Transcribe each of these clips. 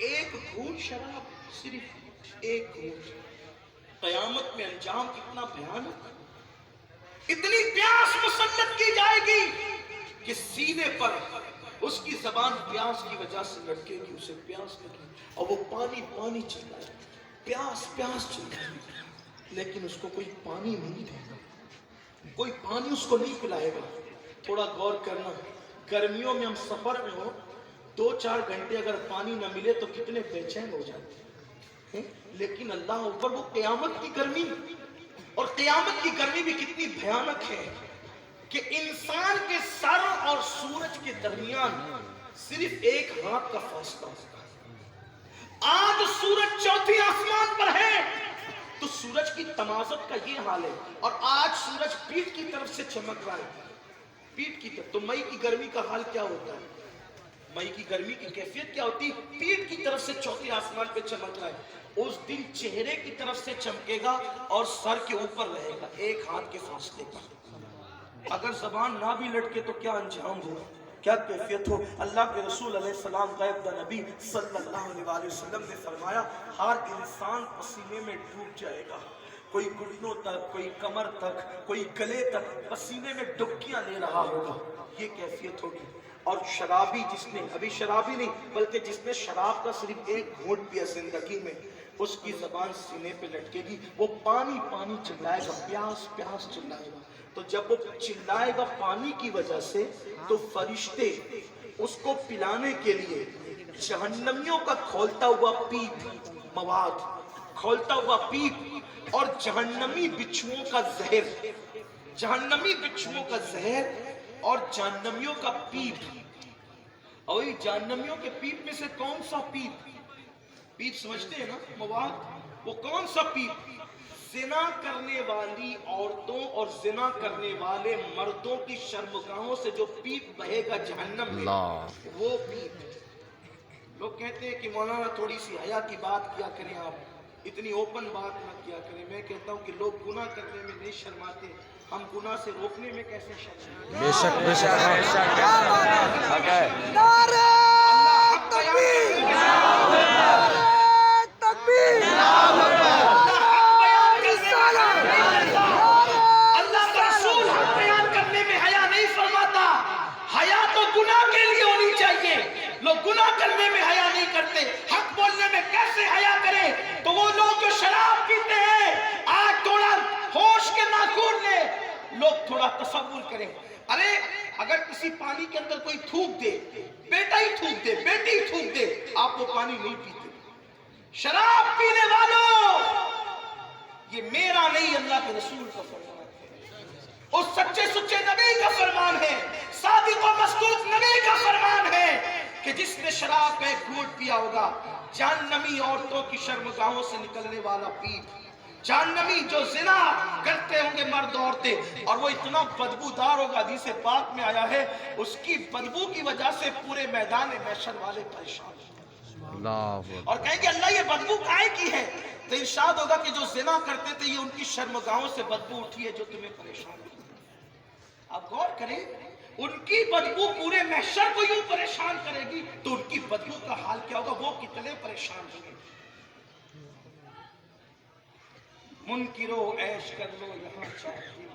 ایک گھونٹ شراب، صرف ایک گھونٹ. قیامت میں انجام کتنا بھیانک. اتنی پیاس مسلط کی جائے گی کہ سینے پر اس کی زبان پیاس کی وجہ سے لٹکے گی، اسے پیاس لگی اور وہ پانی پانی چلائے، پیاس پیاس چلائے، لیکن اس کو کوئی پانی نہیں دے گا، کوئی پانی اس کو نہیں پلائے گا. تھوڑا غور کرنا، گرمیوں میں ہم سفر میں ہو 2-4 گھنٹے اگر پانی نہ ملے تو کتنے بے چین ہو جاتے ہیں. لیکن اللہ اوپر وہ قیامت کی گرمی، اور قیامت کی گرمی بھی کتنی بھیانک ہے کہ انسان کے سر اور سورج کے درمیان صرف ایک ہاتھ کا فاصلہ ہوتا ہے. آج سورج چوتھی آسمان پر ہے تو سورج کی تمازت کا یہ حال ہے، اور آج سورج پیٹھ کی طرف سے چمک رہا ہے، پیٹھ کی طرف. تو مئی کی گرمی کا حال کیا ہوتا ہے؟ مئی کی گرمی کی کیفیت کیا ہوتی؟ پیٹھ کی طرف سے چوتھی آسمان پہ چمک رہا ہے. اس دن چہرے کی طرف سے چمکے گا اور سر کے اوپر رہے گا ایک ہاتھ کے فاصلے پر. اگر زبان نہ بھی لٹکے تو کیا انجام ہو، کیا کیفیت ہو. اللہ کے رسول علیہ السلام غیب دا نبی صلی اللہ علیہ وسلم نے فرمایا ہر انسان پسینے میں ڈوب جائے گا، کوئی گھٹنوں تک، کوئی کمر تک، کوئی گلے تک پسینے میں ڈبکیاں لے رہا ہوگا. یہ کیفیت ہوگی. اور شرابی جس نے، ابھی شرابی نہیں بلکہ جس نے شراب کا صرف ایک گھونٹ پیا زندگی میں، اس کی زبان سینے پہ لٹکے گی، وہ پانی پانی چلائے گا، پیاس پیاس چلائے گا. تو جب وہ چلائے گا پانی کی وجہ سے تو فرشتے اس کو پلانے کے لیے جہنمیوں کا کھولتا ہوا پیپ مواد، کھولتا ہوا پیپ اور جہنمی بچھوؤں کا زہر، جہنمی بچھوؤں کا زہر اور جہنمیوں کا پیپ. اور یہ جہنمیوں کے پیپ میں سے کون سا پیپ؟ پیپ سمجھتے ہیں نا، مواد. وہ کون سا پیپ؟ زنا کرنے والی عورتوں اور زنا کرنے والے مردوں کی شرمگاہوں سے جو پیپ بہے گا جہنم میں، وہ پیپ. لوگ کہتے ہیں کہ مولانا تھوڑی سی حیا کی بات کیا کریں، آپ اتنی اوپن بات نہ کیا کریں. میں کہتا ہوں کہ لوگ گناہ کرنے میں نہیں شرماتے، ہم گناہ سے روکنے میں کیسے شرماتے؟ بے شک بے شک. لوگ گناہ کرنے میں حیا نہیں کرتے، حق بولنے میں کیسے حیا کریں؟ تو وہ لوگ جو شراب پیتے ہیں، آج تھوڑا ہوش کے ناخن لے، لوگ تھوڑا تصور کریں. ارے اگر کسی پانی کے اندر کوئی تھوک دے، بیٹا ہی تھوک دے، بیٹی ہی تھوک دے، آپ وہ پانی نہیں پیتے. شراب پینے والوں، یہ میرا نہیں اللہ کے رسول کا فرمان ہے، اس سچے سچے نبی کا فرمان ہے، صادق و مصدوق نبی کا فرمان ہے کہ جس نے شراب کا ایک گھونٹ پیا ہوگا، جہنمی عورتوں کی شرمگاہوں سے نکلنے والا پیپ، جہنمی جو زنا کرتے ہوں گے مرد عورتیں، اور وہ اتنا بدبودار ہوگا، حدیث پاک میں آیا ہے اس کی بدبو کی وجہ سے پورے میدان محشر والے پریشان اور کہیں گے اللہ یہ بدبو کائے کی ہے؟ تو ارشاد ہوگا کہ جو زنا کرتے تھے یہ ان کی شرمگاہوں سے بدبو اٹھی ہے جو تمہیں پریشان کی. آپ غور کریں، ان کی بدبو پورے محشر کو یوں پریشان کرے گی تو ان کی بدبو کا حال کیا ہوگا، وہ کتنے پریشان ہوں گے. منکرو عیش کر لو یہاں 4 دن،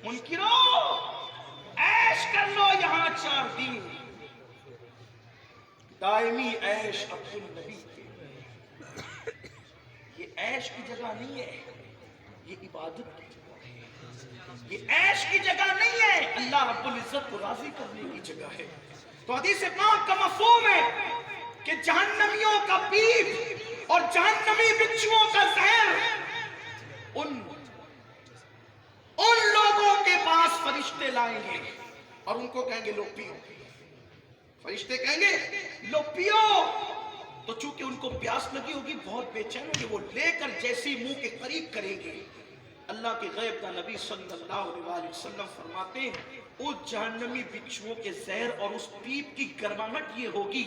منکرو عیش کر لو یہاں 4 دن، دائمی عیش عبد النبی کے. یہ عیش کی جگہ نہیں ہے، یہ عبادت کی جگہ ہے. یہ عیش کی جگہ نہیں ہے، اللہ رب العزت کو راضی کرنے کی جگہ ہے. تو حدیث پاک کا مفہوم ہے کہ جہنمیوں کا پیپ اور جہنمی بچھوؤں کا زہر ان لوگوں کے پاس فرشتے لائیں گے اور ان کو کہیں گے لو پیو. فرشتے کہیں گے لو پیو. تو چونکہ ان کو پیاس لگی ہوگی، بہت بے چین ہوگی، وہ لے کر جیسی منہ کے قریب کریں گے، اللہ کے غیب کا نبی صلی اللہ علیہ وسلم فرماتے ہیں اس جہنمی بچھوؤں کے زہر اور اس پیپ کی گرماہٹ یہ ہوگی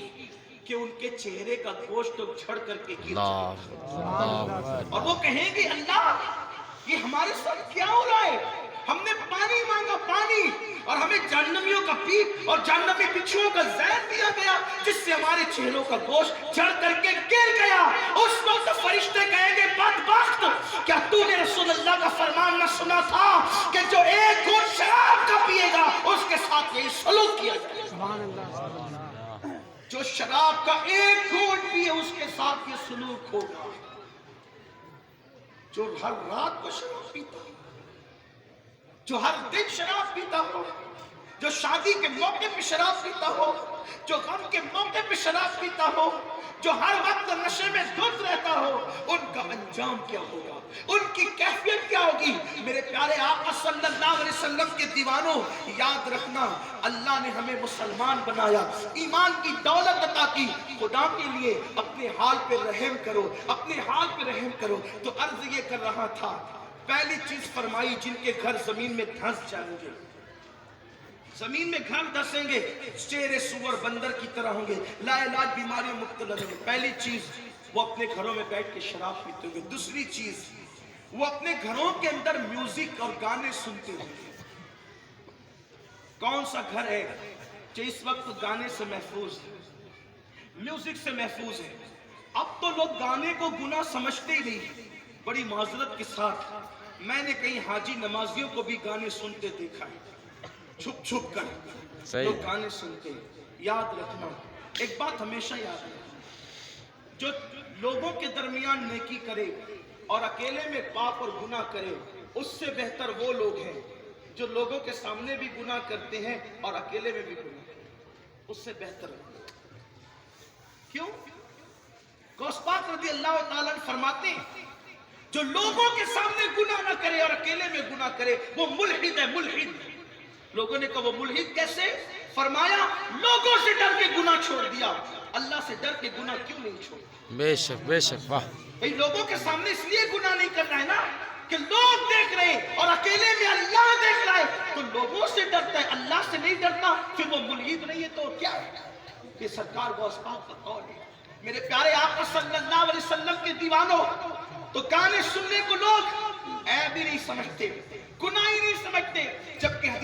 کہ ان کے چہرے کا گوشت جھڑ کر کے گر جائے گا، اور وہ کہیں گے اللہ یہ ہمارے ساتھ کیا ہو رہا ہے؟ ہم نے پانی مانگا، پانی، اور ہمیں جہنمیوں کا پیپ اور جہنمی بچھوؤں کا زہر دیا گیا جس سے ہمارے چہروں کا گوشت جڑ کر کے گر گیا، اس وقت فرشتے کہیں گے بدبخت، کیا تو نے رسول اللہ کا فرمان نہ سنا تھا کہ جو ایک گھونٹ شراب کا پیے گا اس کے ساتھ یہی سلوک کیا جائے؟ سبحان اللہ۔ جو شراب کا ایک گھونٹ پیے اس کے ساتھ یہ سلوک ہوگا۔ جو ہر رات کو شراب پیتا ہو، جو ہر دن شراب پیتا ہو، جو شادی کے موقع پہ شراب پیتا ہو، جو غم کے موقع پہ شراب پیتا ہو، جو ہر وقت نشے میں دھت رہتا ہو، ان کا انجام کیا ہوگا، ان کی کیفیت کیا ہوگی؟ میرے پیارے آقا صلی اللہ علیہ وسلم کے دیوانوں، یاد رکھنا اللہ نے ہمیں مسلمان بنایا، ایمان کی دولت عطا کی، خدا کے لیے اپنے حال پہ رحم کرو، اپنے حال پہ رحم کرو۔ تو عرض یہ کر رہا تھا، پہلی چیز فرمائی، جن کے گھر زمین میں دھنس جائیں گے، زمین میں گھر دھسیں گے، چہرے سور بندر کی طرح ہوں گے، لا علاج بیماریوں مبتلا ہوں گے۔ پہلی چیز وہ اپنے گھروں میں بیٹھ کے شراب پیتے ہوں گے۔ دوسری چیز وہ اپنے گھروں کے اندر میوزک اور گانے سنتے ہوں گے۔ کون سا گھر ہے جو اس وقت گانے سے محفوظ ہے، میوزک سے محفوظ ہے؟ اب تو لوگ گانے کو گناہ سمجھتے ہی نہیں۔ بڑی معذرت کے ساتھ میں نے کئی حاجی نمازیوں کو بھی گانے سنتے دیکھا ہے، چھپ چھپ کر لوگ گانے سنتے ہیں۔ یاد رکھنا ایک بات ہمیشہ یاد رکھنا، جو لوگوں کے درمیان نیکی کرے اور اکیلے میں پاپ اور گناہ کرے، اس سے بہتر وہ لوگ ہیں جو لوگوں کے سامنے بھی گناہ کرتے ہیں اور اکیلے میں بھی گناہ کرتے ہیں، اس سے بہتر ہے۔ کیوں؟ غوث پاک رضی اللہ تعالیٰ عنہ فرماتے ہیں جو لوگوں کے سامنے گناہ نہ کرے اور اکیلے میں گناہ کرے وہ ملحد ہے، ملحد۔ لوگوں نے کہا وہ ملحد کیسے؟ فرمایا لوگوں سے ڈر کے گناہ چھوڑ دیا، اللہ سے ڈر کے گناہ کیوں نہیں چھوڑ؟ بے شک بے شک، واہ۔ بھئی لوگوں کے سامنے اس لیے گناہ نہیں کرنا ہے نا کہ لوگ دیکھ رہے ہیں، اور اکیلے میں اللہ دیکھ رہا ہے تو لوگوں سے ڈرتا ہے، اللہ سے نہیں ڈرتا، پھر وہ ملحد نہیں ہے تو کیا ہے؟ یہ سرکار غوث پاک کا قول ہے۔ میرے پیارے آقا صلی اللہ علیہ وسلم کے دیوانوں، تو گانے سننے کو لوگ عیب ہی نہیں سمجھتے، گناہ ہی نہیں سمجھتے، جبکہ حدیث